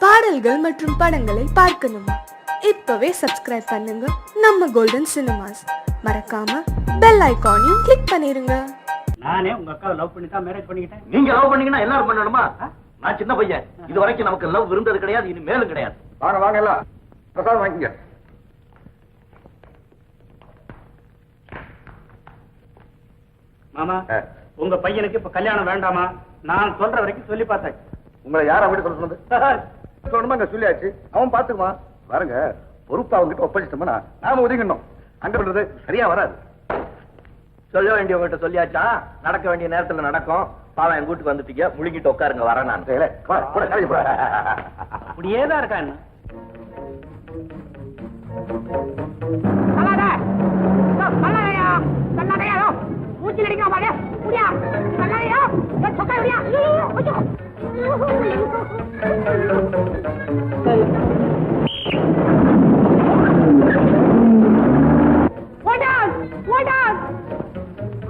பாடல்கள் மற்றும் படங்களை பார்க்கணுமா? இப்பவே சப்ஸ்கிரைப் பண்ணுங்க நம்ம கோல்டன் சினிமாஸ். மறக்காம பெல் ஐகானையும் கிளிக் பண்ணிருங்க. நானே உங்க அக்காவை லவ் பண்ணி தான் மேரேஜ் பண்ணிக்கிட்டேன். நீங்க லவ் பண்ணீங்கன்னா எல்லாரும் பண்ணணுமா? நான் சின்ன பையன், இது வரைக்கும் நமக்கு லவ் இருந்தது கிடையாது, இனி மேலும் கிடையாது. வாங்க வாங்க எல்லாம் பிரசாதம் வாங்கிங்க. மாமா, உங்க பையனுக்கு இப்ப கல்யாணம் வேண்டாமா? நான் சொல்ற வரைக்கும் சொல்லி பார்த்தாச்சு. உங்களை யார் அப்படி சொல்ல சொன்னது? சொல்லணுமா? அங்க சொல்லியாச்சு, அவன் பாத்துக்குமா. பாருங்க, பொறுப்பு அவங்க கிட்ட ஒப்படைச்சிட்டோம்னா நாம ஒதுங்கணும். அங்க சொல்றது சரியா வராது. சொல்ல வேண்டியவங்ககிட்ட சொல்லியாச்சா? நடக்க வேண்டிய நேரத்துல நடக்கும். பாவம் என் வீட்டுக்கு வந்துட்டீங்க, முழுங்கிட்டு உட்காருங்க, வரேன் நான். அப்படியே தான் இருக்கா என்ன?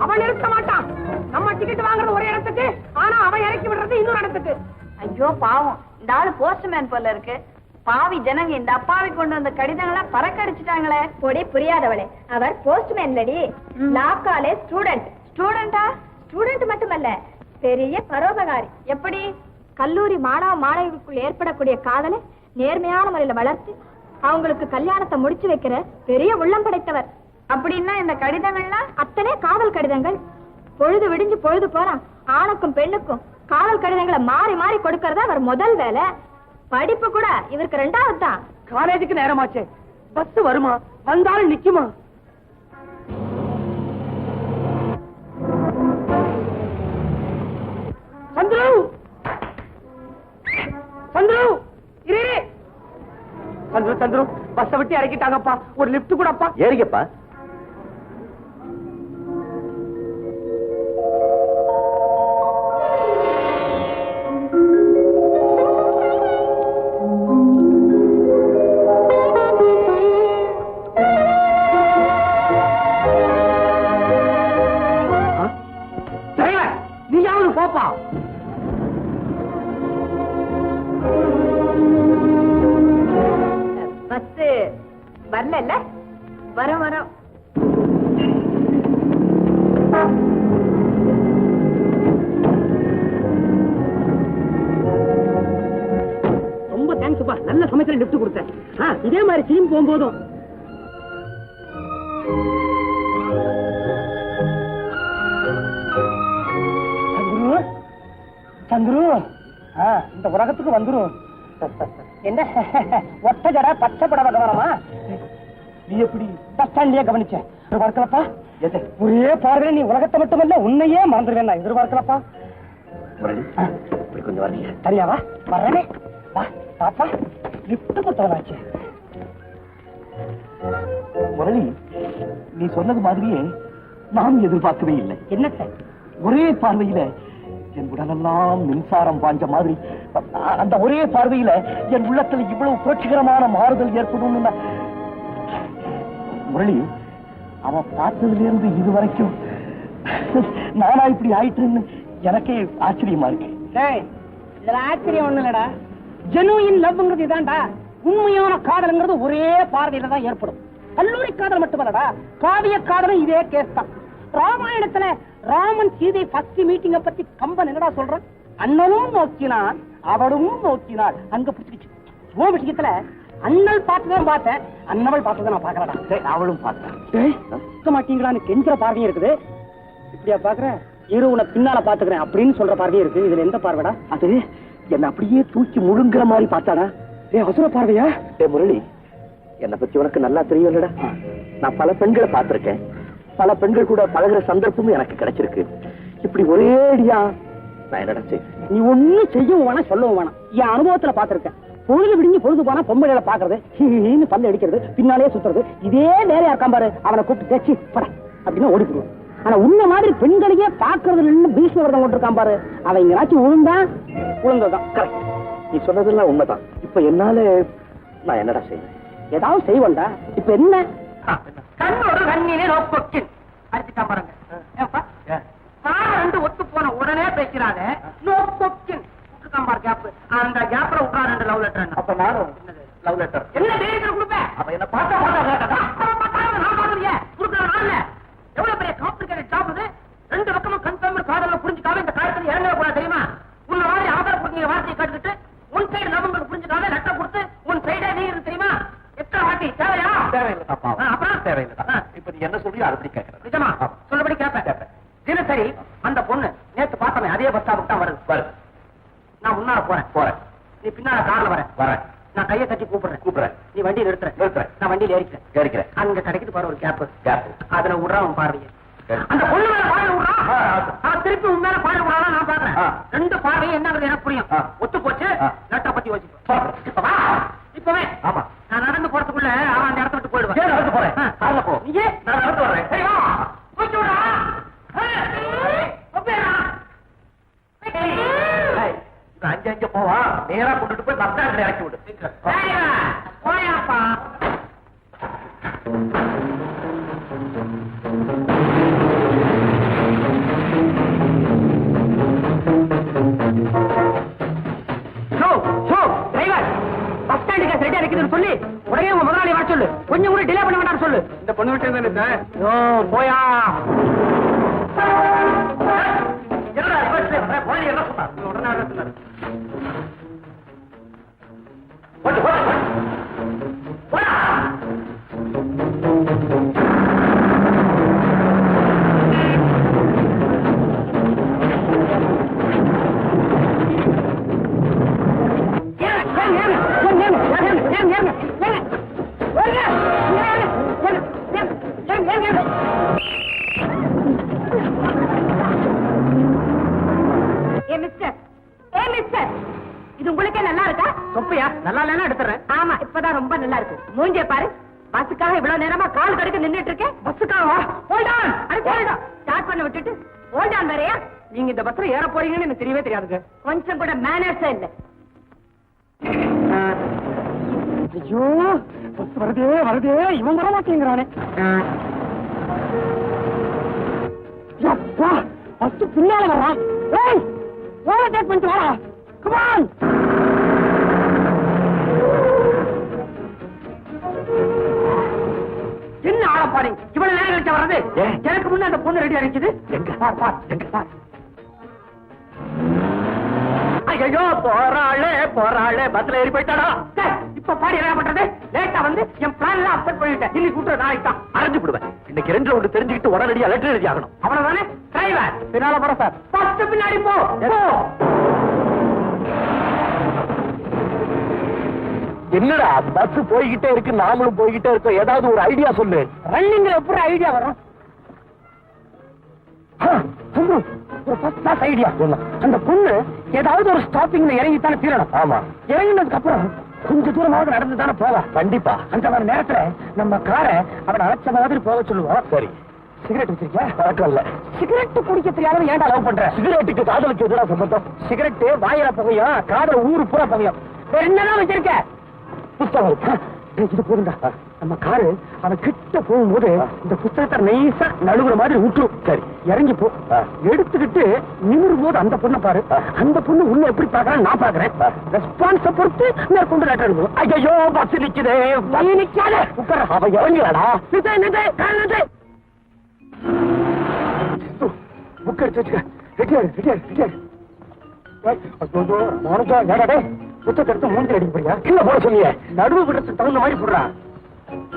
அவன் நிறுத்த மாட்டான். நம்ம டிக்கெட் வாங்குறது ஒரு இடத்துக்கு, ஆனா அவன் இறக்கி விடுறது இன்னொரு இடத்துக்கு. ஐயோ பாவம், இந்த ஆளு போஸ்ட்மேன் போல இருக்கு. பாவி ஜனங்க இந்த அப்பாவை கொண்டு வந்த கடிதங்களை பறக்கடிச்சிட்டாங்களே. பொடி புரியாதவளே, அவர் போஸ்ட்மேன் லடி, லா காலேஜ் ஸ்டூடெண்ட். ஸ்டூடெண்டா? ஸ்டூடெண்ட் மட்டுமல்ல, பெரிய பரோபகாரி. எப்படி? கல்லூரி மாணவ மாணவிகளுக்குள் ஏற்படக்கூடிய காதலை நேர்மையான முறையில வளர்த்து அவங்களுக்கு கல்யாணத்தை முடிச்சு வைக்கிற பெரிய உள்ளம் படைத்தவர். அப்படின்னா இந்த கடிதங்கள்லாம் அத்தனை காதல் கடிதங்கள். பொழுது விடிஞ்சு பொழுது போனா ஆணுக்கும் பெண்ணுக்கும் காதல் கடிதங்களை மாறி மாறி கொடுக்கறதா அவர் முதல் வேலை. படிப்பு கூட இவருக்கு ரெண்டாவது தான். காலேஜுக்கு நேரமாச்சு, பஸ் வருமா? வந்தாலும் நிக்குமா? சந்துரு, சந்துரு, இரு. சந்துரு, சந்துரு, பஸ்ஸை விட்டு இறக்கிட்டாங்கப்பா. ஒரு லிப்ட் கூடப்பா. ஏறிக்கப்பா. நீயாவது போப்பா. பஸ் வரல. வரோம் வரோம். ரொம்ப தேங்க்ஸ்ப்பா, நல்ல சமயத்துல லிப்ட் கொடுத்தேன். இதே மாதிரி திரும்பி போகும்போதும். சந்துரு, இந்த உலகத்துக்கு வந்துரும். என்ன ஒட்ட ஜட பச்சை படவை கவனமா? நீ எப்படி பஸ் ஸ்டாண்ட்லயே கவனிச்ச? எதிர்பார்க்கலப்பா. ஒரே பார்வை நீ உலகத்தை மட்டுமல்ல உன்னையே மறந்துடுவேன். நான் எதிர்பார்க்கலப்பா. கொஞ்சம் வரீங்க? சரியாவா? வர்றேனே. வா பாப்பா, லிப்ட் கொடுத்தவனாச்சு. முரளி, நீ சொன்னது மாதிரியே நான் எதிர்பார்க்கவே இல்லை. என்னத்த? ஒரே பார்வையில என் உடலெல்லாம் மின்சாரம் பாஞ்ச மாதிரி, அந்த ஒரே பார்வையில என் உள்ளத்துல இவ்வளவு புரட்சிகரமான மாறுதல் ஏற்படும். முரளி, அவன் பார்த்ததுல இருந்து இதுவரைக்கும் நானா இப்படி ஆயிட்டுன்னு எனக்கே ஆச்சரியமா இருக்கு. இதுல ஆச்சரியம் ஒண்ணு இல்லடா. ஜெனுயின் லவ்ங்கிறது இதான்டா. உண்மையான காதல்ங்கிறது ஒரே பார்வையில தான் ஏற்படும். கல்லூரி காதல் மட்டுமல்லடா, காவிய காதலும் இதே கேஸ் தான். ராமாயணத்துல ராமன் சீதை ஃபர்ஸ்ட் மீட்டிங்க பத்தி கம்பன் என்னடா சொல்றான்? அண்ணனும் நோக்கினான், அவளும் நோக்கினாள். அங்க பிடிச்சிருச்சு. ஓ விஷயத்துல அண்ணல் பார்த்துதான் பார்த்தேன், அண்ணவள் பார்த்ததை நான் பாக்கலடா. அவளும் பார்த்தேன். மாட்டீங்களான்னு கெஞ்சுற பார்வையும் இருக்குது. இப்படியா பாக்குற? இரு, உன பின்னால பாத்துக்கிறேன் அப்படின்னு சொல்ற பார்வையும் இருக்கு. இதுல எந்த பார்வைடா? அது என்ன அப்படியே தூக்கி முழுங்குற மாதிரி பார்த்தாடா. அவசர பார்வையா? முரளி, என்னை பத்தி உனக்கு நல்லா தெரியும் இல்லடா. நான் பல பெண்களை பார்த்திருக்கேன், பல பெண்கள் கூட பழகுற சந்தர்ப்பமும் எனக்கு கிடைச்சிருக்கு. இப்படி ஒரேடியா நான் என்னடா செய்வேன்? நீ ஒண்ணு செய்யவும் வேணாம், சொல்லவும் வேணாம். என் அனுபவத்துல பாத்திருக்கேன். பொழுது விடிஞ்சு பொழுது போனா பொம்பளைகளை பாக்குறது, பல்ல அடிக்கிறது, பின்னாலே சுத்துறது, இதே வேலையா இருக்கான் பாரு. அவனை கூப்பிட்டு தேச்சி பட அப்படின்னு ஓடிடுவான். ஆனா உன்ன மாதிரி பெண்களையே பாக்குறதுல பீஷ்ம விரதம் கொண்டிருக்கான் பாரு. அவன் எங்கேயாச்சும் விழுந்தா விழுந்ததான். கரெக்ட், நீ சொன்னதெல்லாம் உண்மைதான். இப்ப என்னால நான் என்னடா செய்வேன்? ஏதாவது செய்வண்டா. இப்ப என்ன? கண்ணோட கண்ணிலே நோ கொஸ்டின் அடிச்சுட்டா பாருங்க. ஒத்து போன உடனே பேசுறாங்க. நோ கொஸ்டின் விடுறான் பாரு கேப், அந்த கேப்ல விடுறான் 2 லவ் லெட்டர். அப்ப நானும் லவ் லெட்டர் என்ன தைரியத்துல கொடுப்பேன்? அப்ப என்ன பார்த்தா பார்த்தா அவன் பார்த்தாலும் நான் பார்க்கலையே, கொடுக்கல நான் இல்ல. எவ்வளவு பெரிய காம்ப்ளிகேட்டட் ஜாப் இது. 2 பக்கமும் கன்ஃபார்ம் காதல புரிஞ்சுக்காம இந்த காரியத்துல இறங்கவே கூடாது தெரியுமா? உன்ன மாதிரி அவசர புரிஞ்சுங்க வார்த்தையை கேட்டுக்கிட்டு உன் சைடு லவ் புரிஞ்சுக்காம லெட்டர் கொடுத்து உன் சைடே நீ இருக்கு தெரியுமா? எத்தனை வாட்டி தேவையா? தேவையில்லை அப்பா. அப்புறம் தேவையில்லை. இப்ப நீ என்ன சொல்றியோ அப்படி கேட்கறேன். நிஜமா சொல்லபடி கேட்பேன். தினசரி அந்த பொண்ணு நேத்து பார்த்தமே அதே பஸ் ஸ்டாப்புக்கு தான் வருது. நான் முன்னால போறேன், நீ பின்னால கார்ல வரேன். நான் கையை தட்டி கூப்பிடுறேன். நீ வண்டியை நிறுத்துறேன். நான் வண்டியில ஏறிக்கிறேன். அங்க கிடைக்குது பாரு ஒரு கேப், அதுல விடுறான் பார்வையை. அந்த பொண்ணு மேல பார்வை விடுறான், திருப்பி உன் மேல பார்வை விடுறான். நான் பாக்குறேன் 2 பார்வையும் என்னங்கிறது எனக்கு புரியும். ஒத்து போச்சு. லெட்டரை பத்தி வச்சுப்போம். இப்பவே ஆமா நான் நடந்து போறதுக்குள்ள அவன் அந்த இடத்த விட்டு போயிடுவேன். நடந்து போறேன். நீயே நான் நடந்து வர்றேன். சரி வா போச்சு விடுறா. அஞ்சு போவா நேரா கொண்டுட்டு போய் பஸ் ஸ்டாண்ட்ல இறக்கி விடு. போயாப்பா. பஸ் ஸ்டாண்டுக்கு ரெடியா இருக்குதுன்னு சொல்லி உடனே உங்க முதலாளி வர சொல்லு. கொஞ்சம் கூட டிலே பண்ண வேண்டாம் சொல்லு. இந்த பொண்ணு விட்டு தானே போயா. என்னடா போய் என்ன சொன்னார்? உடனே சொன்னாரு. இது உங்களுக்கே நல்லா இருக்கா? சொப்பையா நல்லா இல்லைன்னா எடுத்துறேன். ஆமா இப்பதான் ரொம்ப நல்லா இருக்கு. மூஞ்சே பாரு. பஸ்ஸுக்காக இவ்வளவு நேரமா கால் கடுக்க நின்னுட்டு இருக்கேன். பஸ்ஸுக்காகவா? ஹோல்டான். ஸ்டார்ட் பண்ண விட்டுட்டு ஹோல்டான் வேறையா? நீங்க இந்த பஸ்ல ஏற போறீங்கன்னு எனக்கு தெரியவே தெரியாதுங்க. கொஞ்சம் கூட மேனர்ஸே இல்ல. ஐயோ பஸ் வருதே இவன் வர மாட்டேங்கிறானே. பஸ் பின்னால வர்றான். ஏய் ஓவர்டேக் பண்ணிட்டு வாடா. Come on. என்ன ஆள பாருங்க, இவ்வளவு நேரம் கழிச்சு வர்றது. எனக்கு முன்ன அந்த பொண்ணு ரெடியா இருக்குது. எங்க பார். ஐயோ போறாளே பஸ்ல ஏறி போயிட்டாடா. இப்ப பாடி என்ன பண்றது? லேட்டா வந்து என் பிளான் எல்லாம் அப்செட் பண்ணிட்டேன். இன்னைக்கு கூட்டுற நாளைக்கு தான் அரைஞ்சு விடுவேன். இன்னைக்கு 2 ரவுண்ட் தெரிஞ்சுக்கிட்டு உடனடியா லெட்டர் எழுதி ஆகணும். அவ்வளவுதானே? டிரைவர் பின்னால போற சார். பஸ்ட் பின்னாடி போ. என்னடா பஸ் போய்கிட்டே இருக்கு, நாமளும் போய்கிட்டே இருக்கோம். ஏதாவது ஒரு ஐடியா சொல்லு. ரன்னிங்ல எப்படி ஐடியா வரும்? ஒரு ஃபர்ஸ்ட் கிளாஸ் ஐடியா. அந்த பொண்ணு ஏதாவது ஒரு ஸ்டாப்பிங்ல இறங்கித்தானே தீரணும். ஆமா, இறங்கினதுக்கு அப்புறம் கொஞ்ச தூரமாவது நடந்து தானே போவா. கண்டிப்பா. அந்த மாதிரி நேரத்துல நம்ம காரை அவனை அழைச்ச மாதிரி போக சொல்லுவோம். சரி. சிகரெட் வச்சிருக்கியா? பழக்கம் இல்ல. சிகரெட் குடிக்க தெரியாத ஏன்டா லவ் பண்ற? சிகரெட்டுக்கு காதலுக்கு எதிராக சம்பந்தம். சிகரெட் வாயில புகையும், காதல ஊரு பூரா புகையும். வேற என்னதான் வச்சிருக்க? புத்தகம். இது போதுண்டா. நம்ம காரு அவன் கிட்ட போகும்போது இந்த புத்தகத்தை நைசா நழுவுற மாதிரி விட்டுரும். சரி, இறங்கி போ. எடுத்துக்கிட்டு நிமிரும் போது அந்த பொண்ணை பாரு. அந்த பொண்ணு உள்ள எப்படி பாக்குறான்னு நான் பாக்குறேன். ரெஸ்பான்ஸ பொறுத்து மேற்கொண்டு லெட்டர் எழுதுவோம். ஐயோ பஸ் நிக்குதே. நீ நிக்காத, உட்கார. அவ இறங்கலாடா. புக் எடுத்து வச்சுக்க. புத்தகத்தை எடுத்து மூஞ்சி அடிக்க போறியா? கீழே போட சொன்னீங்க. நடுவு விடுறதுக்கு தகுந்த மாதிரி போடுறா.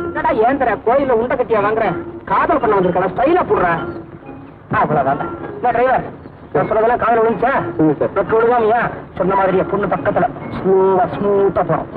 என்னடா ஏந்திர கோயில உண்டை கட்டியா வாங்குறேன்? காதல் பண்ண வந்திருக்கா? ஸ்டைலா போடுறேன். அவ்வளவுதான். டிரைவர் சொல்றதெல்லாம் காதல் விழுந்துச்சா? பெட்ரோல் தானியா? சொன்ன மாதிரியா பொண்ணு பக்கத்துல ஸ்மூத்தா போறோம்.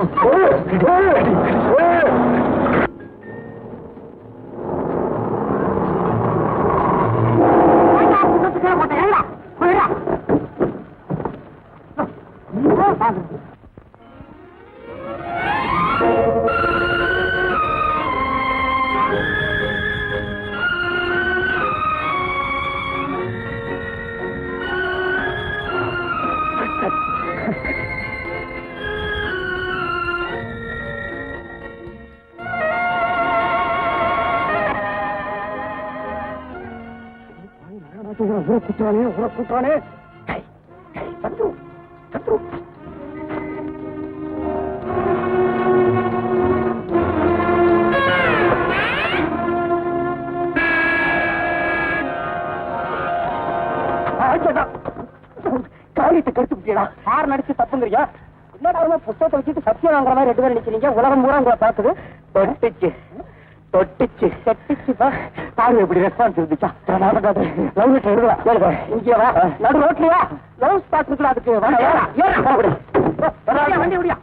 ஊரை கூட்டானே. சத்ரு தப்புங்கறியா? யார் நடிச்சு தப்புங்கறியா? என்னடா புத்தகத்தை வச்சுட்டு சத்தியம் வாங்குற மாதிரி 2 பேரும் நிக்கிறீங்க? உலகம் பூரா உங்களை பாக்குது. தொட்டுச்சு பாரு எப்படி ரெஸ்பான்ஸ் இருந்துச்சா? லவ் லெட்டர் எழுதலாம். இங்கே வா, நடு ரோட்லயா லவ் ஸ்பாட் இருக்குல்ல, அதுக்கு வண்டி விடியா.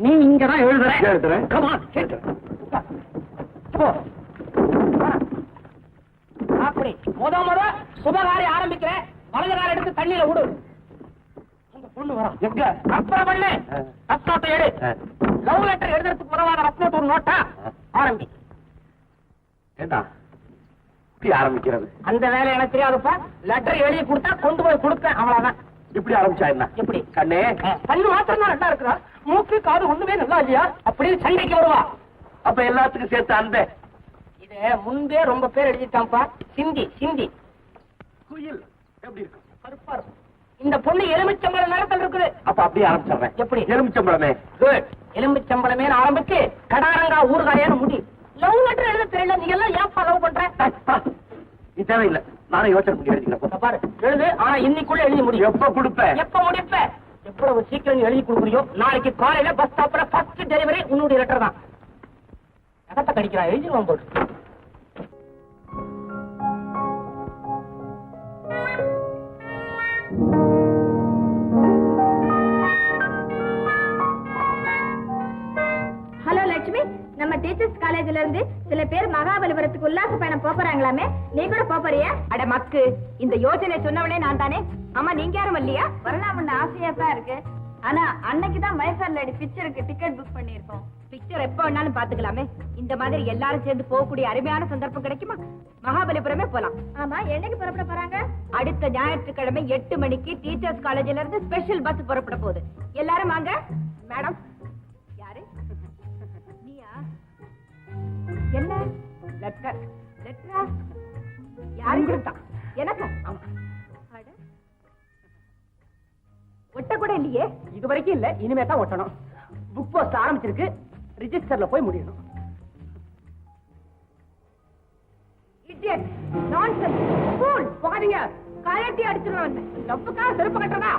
நீ இங்கதான் எழுதுறேன். அப்படி முத சுபகாரி ஆரம்பிக்கிறேன். வலது கால எடுத்து தண்ணியில விடு. பொண்ணு வரும் எங்க அப்புறம் பண்ணு. ரஃப் நோட்டை எடு. லவ் லெட்டர் எழுதுறதுக்கு உதவாத ரஃப் நோட் ஒரு நோட்டா ஆரம்பி. ஏண்டா இப்படி ஆரம்பிக்கிறது? அந்த வேலை எனக்கு தெரியாதுப்பா. லெட்டர் எழுதி கொடுத்தா கொண்டு போய் கொடுப்பேன், அவ்வளவுதான். இப்படி ஆரம்பிச்சா என்ன? எப்படி கண்ணே, கண்ணு மாத்திரம் தான் நல்லா இருக்கிறா, மூக்கு காது ஒண்ணுமே நல்லா இல்லையா? அப்படின்னு சண்டைக்கு வருவா. அப்ப எல்லாத்துக்கும் சேர்த்து அந்த இது முன்பே ரொம்ப பேர் எழுதிட்டான்ப்பா. சிந்தி குயில் எப்படி இருக்கு? கருப்பா இருக்கும். இந்த பொண்ணு எலுமிச்சம்பழம் நிறத்தில் இருக்குது. அப்ப அப்படியே ஆரம்பிச்சிடுறேன். எப்படி? எலுமிச்சம்பழமே. குட். எலுமிச்சம்பழமே ஆரம்பிச்சு கடாரங்கா ஊறுகாயான முடி. லவ் லெட்டர் எழுத தெரியல, நீங்க எல்லாம் ஏன் லவ் பண்ற? நீ தேவையில்லை, நானே யோசனை பண்ணி எழுதிக்கிறேன். பாரு எழுது, ஆனா இன்னைக்குள்ள எழுதி முடியும். எப்ப கொடுப்பேன்? எப்ப முடிப்ப? எவ்வளவு சீக்கிரம் நீ எழுதி கொடுக்குறியோ. நாளைக்கு காலையில பஸ் ஸ்டாப்ல ஃபர்ஸ்ட் டெலிவரி உன்னுடைய லெட்டர் தான். நகத்தை கடிக்கிறா, எழுதிடுவான் போட்டு. ஹலோ லட்சுமி, நம்ம டீச்சர்ஸ் காலேஜ்ல இருந்து சில பேர் மகாபலிபுரத்துக்கு உல்லாச பயணம் போறாங்களாமே, நீ கூட போறியா? அட மக்கு, இந்த யோசனை சொன்னவளே நான் தானே. ஆமா, நீங்க யாரும் வரலையா? வரலாம்னு ஆசையா தான் இருக்கு. ஆனா அன்னைக்குதான் மைஃபர் லேடி பிக்சருக்கு டிக்கெட் புக் பண்ணிருக்கோம். பிக்சர் எப்ப வேணாலும் பாத்துக்கலாமே. இந்த மாதிரி எல்லாரும் சேர்ந்து போகக்கூடிய அருமையான சந்தர்ப்பம் கிடைக்குமா? மகாபலிபுரமே போலாம். ஆமா, என்னைக்கு புறப்பட போறாங்க? அடுத்த ஞாயிற்றுக்கிழமை 8 மணிக்கு டீச்சர்ஸ் காலேஜ்ல இருந்து ஸ்பெஷல் பஸ் புறப்பட போகுது. எல்லாரும் வாங்க. மேடம், யாரு நீயா? என்ன லெட்டர்? லெட்டரா? யாருக்கு? எனக்கு ஒட்ட கூட இல்லையே. இது வரைக்கும் இல்ல, இனிமே தான் ஒட்டணும். புக் போஸ்ட் ஆரம்பிச்சிருக்கு, ரிஜிஸ்டர்ல போய் முடியணும். Idiot, nonsense, fool. போகாதீங்க, கழட்டி அடிச்சிருவேன். தப்புக்கா செருப்பு கட்டுறதா?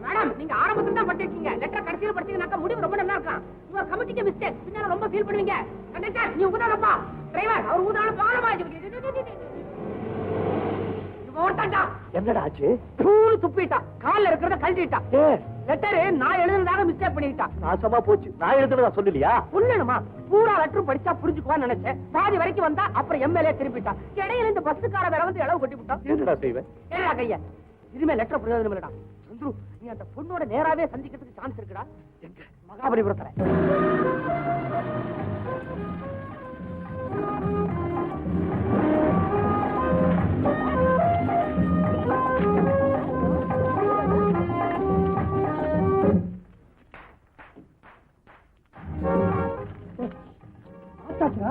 மேடம், நீங்க ஆரம்பத்துல தான் படிச்சிருக்கீங்க, லெட்டர் கடைசியில படிச்சீங்கன்னாக்கா முடிவு ரொம்ப நல்லா இருக்கலாம். உங்க கமிட்டிக்கு மிஸ்டேக், பின்னால ரொம்ப ஃபீல் பண்ணுவீங்க. கண்டக்டர், நீ ஊதாதப்பா. டிரைவர், அவர் ஊதாலும் பாலமா. என்னடா ஆச்சு? துப்பிட்டா, கால்ல இருக்கிறத கழட்டிட்டா. லெட்டர் நான் எழுதுனதாக மிஸ்டேக் பண்ணிட்டா. நாசமா போச்சு. நான் எழுதுறதா சொல்லலையா? சொல்லணுமா? பூரா லெட்டர் படிச்சா புரிஞ்சுக்குவான்னு நினைச்சேன். பாதி வரைக்கும் வந்தா அப்புறம் எம்எல்ஏ திருப்பிட்டா. இடையில இந்த பஸ்ஸுக்கார வேற வந்து இளவு கொட்டி விட்டா. என்னடா செய்வேன்? ஏடா கையா, இதுமே லெட்டர் பிரயோஜனம் இல்லடா. சந்துரு, நீ அந்த பொண்ணோட நேராவே சந்திக்கிறதுக்கு சான்ஸ் இருக்குடா. எங்க? மகாபலிபுரத்துல.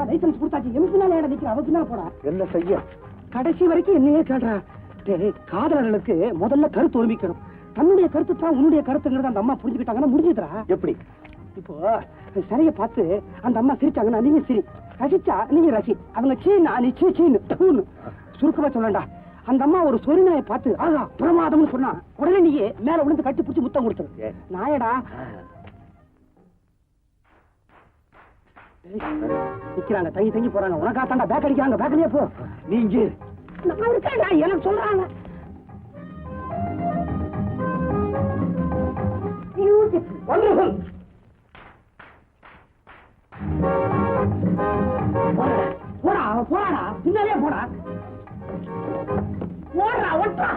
லைசன்ஸ் கொடுத்தாச்சு, எம்சினால ஏட நிக்கிற அவக்கு என்ன போடா? என்ன செய்ய? கடைசி வரைக்கும் என்னையே கேட்றா. காதலர்களுக்கு முதல்ல கருத்து ஒருமிக்கணும். தன்னுடைய கருத்து தான் உன்னுடைய கருத்துங்கிறத அந்த அம்மா புரிஞ்சுக்கிட்டாங்கன்னா முடிஞ்சுதுடா. எப்படி? இப்போ சரியை பார்த்து அந்த அம்மா சிரிச்சாங்கன்னா நீங்க சிரி, ரசிச்சா நீங்க ரசி. அவங்க சீனா நீ சீன்னு சுருக்கமா சொல்லண்டா. அந்த அம்மா ஒரு சொரிநாயை பார்த்து ஆகா பிரமாதம்னு சொன்னா உடனே நீயே மேல விழுந்து கட்டி பிடிச்சி முத்தம் கொடுத்துரு. நாயடா நிக்கிறாங்க, தங்கி போறாங்க. உனக்கா தாண்டா பேக் அடிக்கிறாங்க. பேக்கடியா போ. நீங்க நான் இருக்கேன்டா, எனக்கு சொல்றாங்க. போடா போடா, பின்னாலே போடா. ஓடுறா ஓட்டுறா.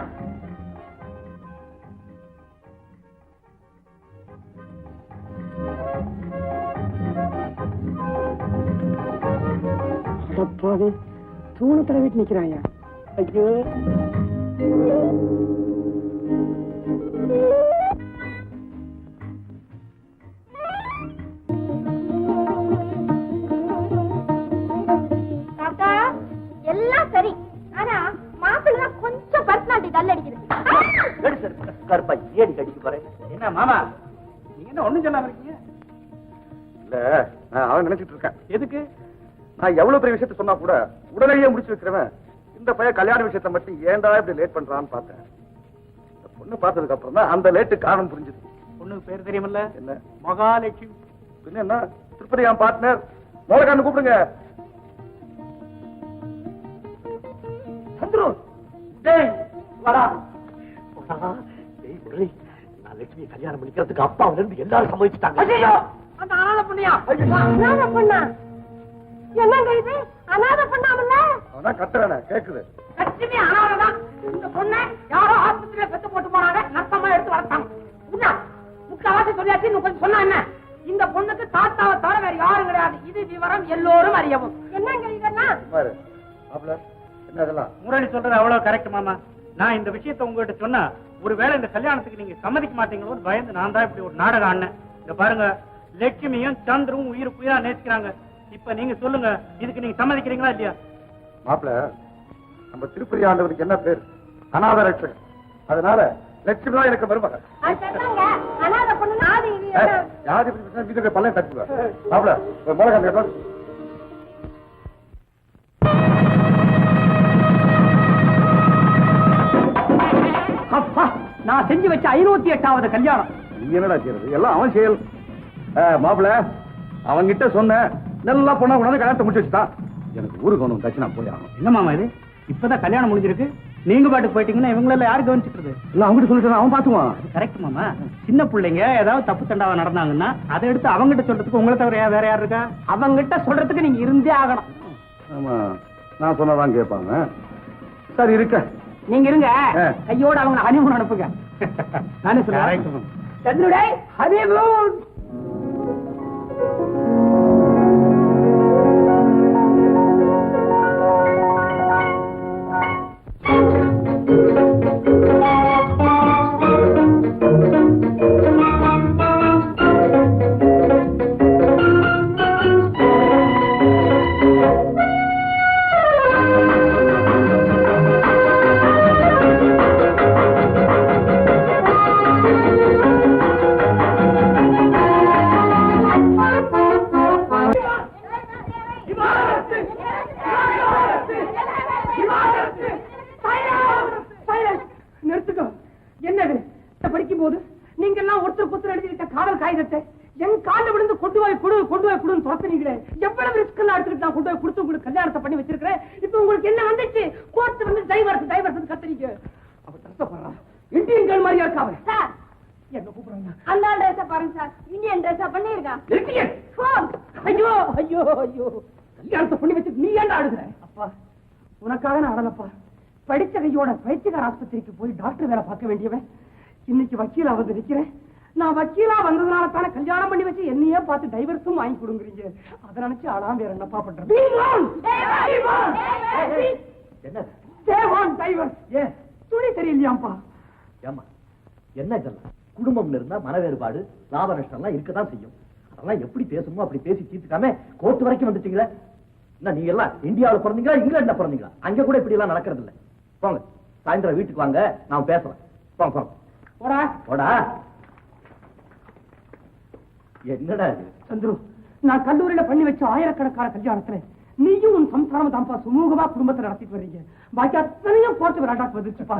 அப்பாவே, தூணத்துல வீட்டு நிக்கிறாங்க. ஐயோ, தாத்தா எல்லாம் சரி, ஆனா மாப்பிள்ளை கொஞ்சம் பர்சனாலிட்டி டல் அடிக்குது. கருப்பா ஏடி கடிக்க போறேன். என்ன மாமா, நீங்க என்ன ஒண்ணும் சொல்லாம இருக்கீங்க? இல்ல, நான் அவன் நினைச்சிட்டு இருக்கேன். எதுக்கு? நான் எவ்வளவு பெரிய விஷயத்த சொன்னா கூட உடனேயே முடிச்சு வைக்கிறவன் இந்த பையன் கல்யாண விஷயத்த மட்டும் ஏன்டா இப்படி லேட் பண்றான்னு பார்த்தேன். பொண்ணு பார்த்ததுக்கு அப்புறம் தான் அந்த லேட்டு காரணம் புரிஞ்சுது. பொண்ணுக்கு பேர் தெரியுமில்ல? என்ன? மகாலட்சுமி. பின்ன என்ன? திருப்பதி என் பார்ட்னர் மோலக்காரன் கூப்பிடுங்க. சந்துரு டேய் வாடா. டேய் முரளி, நான் லட்சுமி கல்யாணம் பண்ணிக்கிறதுக்கு அப்பாவில இருந்து எல்லாரும் சம்மதிச்சுட்டாங்க. ஐயோ அந்த அனாதை பொண்ணியா? அனாதை பொண்ணா? என்னங்க இது அனாதை பொண்ணாமல்ல? அவனா கட்டுறானே கேக்குது. லட்சுமி அனாதைதான். இந்த பொண்ணை யாரோ ஆஸ்பத்திரியில பெத்து போட்டு போனாங்க, நஷ்டமா எடுத்து வளர்த்தாங்க. முக்காவாசி சொல்லியாச்சு, இன்னும் கொஞ்சம் சொன்னா என்ன? இந்த பொண்ணுக்கு தாத்தாவை தவிர வேற யாரும் கிடையாது. இது விவரம் எல்லோரும் அறியவும். என்னங்க இதெல்லாம்? பாரு மாப்பிள்ள, என்ன இதெல்லாம்? முரளி சொல்றது அவ்வளவு கரெக்ட் மாமா. நான் இந்த விஷயத்தை உங்ககிட்ட சொன்னா ஒருவேளை இந்த கல்யாணத்துக்கு நீங்க சம்மதிக்க மாட்டீங்களோன்னு பயந்து நான் தான் இப்படி ஒரு நாடகம் ஆடினேன். இங்க பாருங்க, லட்சுமியும் சந்திரவும் உயிருக்கு உயிரா நேசிக்கிறாங்க. இப்ப நீங்க சொல்லுங்க, இதுக்கு நீங்க சம்மதிக்கிறீங்களா இல்லையா? மாப்பிள்ள, நம்ம திருப்பதி ஆண்டவருக்கு என்ன பேர்? அநாத ரட்சகன். அதனால லட்சுமி தான் எனக்கு மருமகள். அனாதை பொண்ணு நாதி யாரு வீட்டுக்கு பல்லையும் தட்டுவேன். மாப்பிள்ள மோலக்காரன் கேட்டோம். அப்பா, நான் செஞ்சு வச்ச 508வது கல்யாணம். நீ என்னடா செய்யறது? எல்லாம் அவன் செயல். மாப்பிள்ள, அவன்கிட்ட சொன்ன நல்லா பொண்ணா கொண்டாந்து கல்யாணத்தை முடிச்சு வச்சுட்டான். எனக்கு ஊருக்கு ஒன்று தச்சுனா போய் ஆகணும். என்ன மாமா இது? இப்பதான் கல்யாணம் முடிஞ்சிருக்கு, நீங்க பாட்டுக்கு போயிட்டீங்கன்னா இவங்கள யாரு கவனிச்சுட்டு? இல்ல அவங்ககிட்ட சொல்லிட்டு அவன் பாத்துவான். கரெக்ட் மாமா. சின்ன பிள்ளைங்க ஏதாவது தப்பு தண்டாவா நடந்தாங்கன்னா அதை எடுத்து அவங்கிட்ட சொல்றதுக்கு உங்களை தவிர வேற யாரு இருக்கா? அவங்கிட்ட சொல்றதுக்கு நீங்க இருந்தே ஆகணும். ஆமா, நான் சொன்னதான் கேட்பாங்க. சரி இருக்க, நீங்க இருங்க, கையோட அவங்க ஹனிமூன் அனுப்புங்க. நானே Correct, சொல்றேன். மாமா. சந்திரடே ஹனிமூன். நிறுத்துக்கோ. என்னது படிக்கும் போது நீங்க எல்லாம் ஒருத்தருக்கு ஒருத்தர் எழுதிட்ட காதல் காகிதத்தை என் காலில் விழுந்து கொண்டு போய் கொடுன்னு துரத்துனீங்களே. எவ்வளவு ரிஸ்க் எல்லாம் எடுத்துக்கிட்டு நான் கொண்டு போய் கொடுத்து உங்களுக்கு கல்யாணத்தை பண்ணி வச்சிருக்கிறேன். இப்ப உங்களுக்கு என்ன வந்துச்சு? கோர்ட் வந்து டைவர்ஸ் கத்துறீங்க. அவ கஷ்டப்படுறா. இந்தியன் கேர்ள் மாதிரியா இருக்கா அவன்? சார், என்ன கூப்பிடுறாங்க? அந்த ட்ரெஸ்ஸ பாருங்க சார், இந்தியன் ட்ரெஸ்ஸா பண்ணிருக்கான். ஐயோ ஐயோ ஐயோ, கல்யாணத்தை பண்ணி வச்சு நீ ஏன்டா அழுகுற? அப்பா, உனக்காக நான் அழலப்பா. படிச்ச கையோட பைத்தியக்கார ஆஸ்பத்திரிக்கு போய் டாக்டர் வேலை பார்க்க வேண்டியவன் இன்னைக்கு வக்கீலா வந்து நிக்கிறேன். நான் வக்கீலா வந்ததுனால தானே கல்யாணம் பண்ணி வச்சு என்னையே பார்த்து டைவர்ஸும் வாங்கி கொடுங்குறீங்க. அதை நினைச்சு அழாம வேற என்னப்பா பண்றேன்? துணி தெரியலையாப்பா. ஏமா என்ன இதெல்லாம்? குடும்பம் இருந்தா மன வேறுபாடு, லாப நஷ்டம் எல்லாம் இருக்கதான் செய்யும். அதெல்லாம் எப்படி பேசணுமோ அப்படி பேசி தீர்த்துக்காம கோர்ட் வரைக்கும் வந்துட்டீங்களே. என்ன நீங்க எல்லாம் இந்தியாவில் பிறந்தீங்களா இங்கிலாந்துல பிறந்தீங்களா? அங்க கூட இப்படி எல்லாம் நடக்கிறது இல்ல. போங்க, சாயந்தரம் வீட்டுக்கு வாங்க, நான் பேசுறேன். போங்க போங்க. போடா போடா. என்னடா இது? சந்துரு, நான் கல்லூரியில பண்ணி வச்ச ஆயிரக்கணக்கான கல்யாணத்துல நீயும் உன் சம்சாரம் தான்ப்பா சுமூகமா குடும்பத்தை நடத்திட்டு வர்றீங்க. பாக்கி அத்தனையும் போட்டு விளையாட்டு வந்துருச்சுப்பா.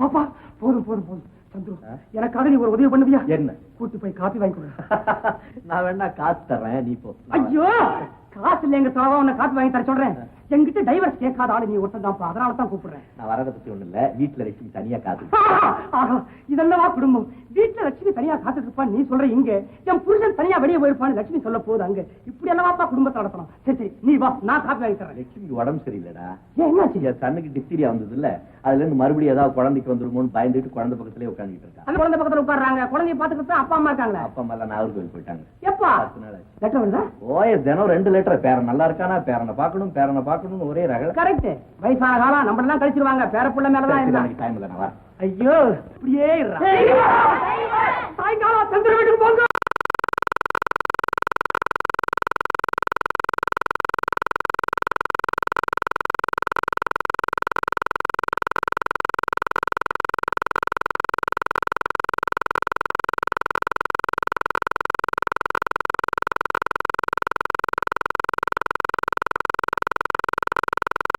பாப்பா, போதும் போதும் போதும். சந்துரு, எனக்காக நீ ஒரு உதவி பண்ணுவியா? என்ன? கூட்டு போய் காப்பி வாங்கி கொடு. நான் வேணா காசு தர்றேன், நீ போ. ஐயோ, காசு இல்ல எங்க தவா உன்னை காப்பி வாங்கி தர சொல்றேன். என்கிட்ட டைவர்ஸ் கேட்காத ஆளு நீ ஒருத்தன் தான்ப்பா, அதனால தான் கூப்பிடுறேன். நான் வரதை பத்தி ஒண்ணு இல்ல, வீட்டுல லட்சுமி தனியா காத்து. ஆஹா, இதெல்லவா குடும்பம்? வீட்டுல லட்சுமி தனியா காத்துட்டு இருப்பான் நீ சொல்ற இங்க, என் புருஷன் தனியா வெளியே போயிருப்பான்னு லட்சுமி சொல்ல போகுது அங்க. இப்படி எல்லாவாப்பா குடும்பத்தை நடத்தணும். சரி சரி, நீ வா, நான் காப்பி வாங்கி தரேன். லட்சுமிக்கு உடம்பு சரியில்லடா. என்னாச்சு? என் சன்னுக்கு டிப்தீரியா வந்தது இல்ல, அதுல இருந்து மறுபடியும் ஏதாவது குழந்தைக்கு வந்துருமோன்னு பயந்துட்டு குழந்தை பக்கத்திலே உட்காந்துட்டு இருக்கா. அந்த குழந்தை பக்கத்துல உட்கார்றாங்க, குழந்தைய பாத்துக்கிட்டு அப்பா அம்மா இருக்காங்களா? அப்பா அம்மா எல்லாம் நாகர்கோவில் போயிட்டாங்க. எப்பா 10 நாள் ஆச்சு. லெட்டர் வருதா? ஓய தினம் 2 லெட்டர். பேரன் நல்லா இருக்கானா, பேரனை பாக்கணும் ஒரே ரகல. கரெக்ட். வயசான காலம் நம்ம எல்லாம் கழிச்சிருவாங்க, பேர புள்ள மேலதான் இருந்தாங்க. டைம் இல்ல, நான் வரேன். ஐயோ, இப்படியே சாயங்காலம் சந்திர வீட்டுக்கு போங்க.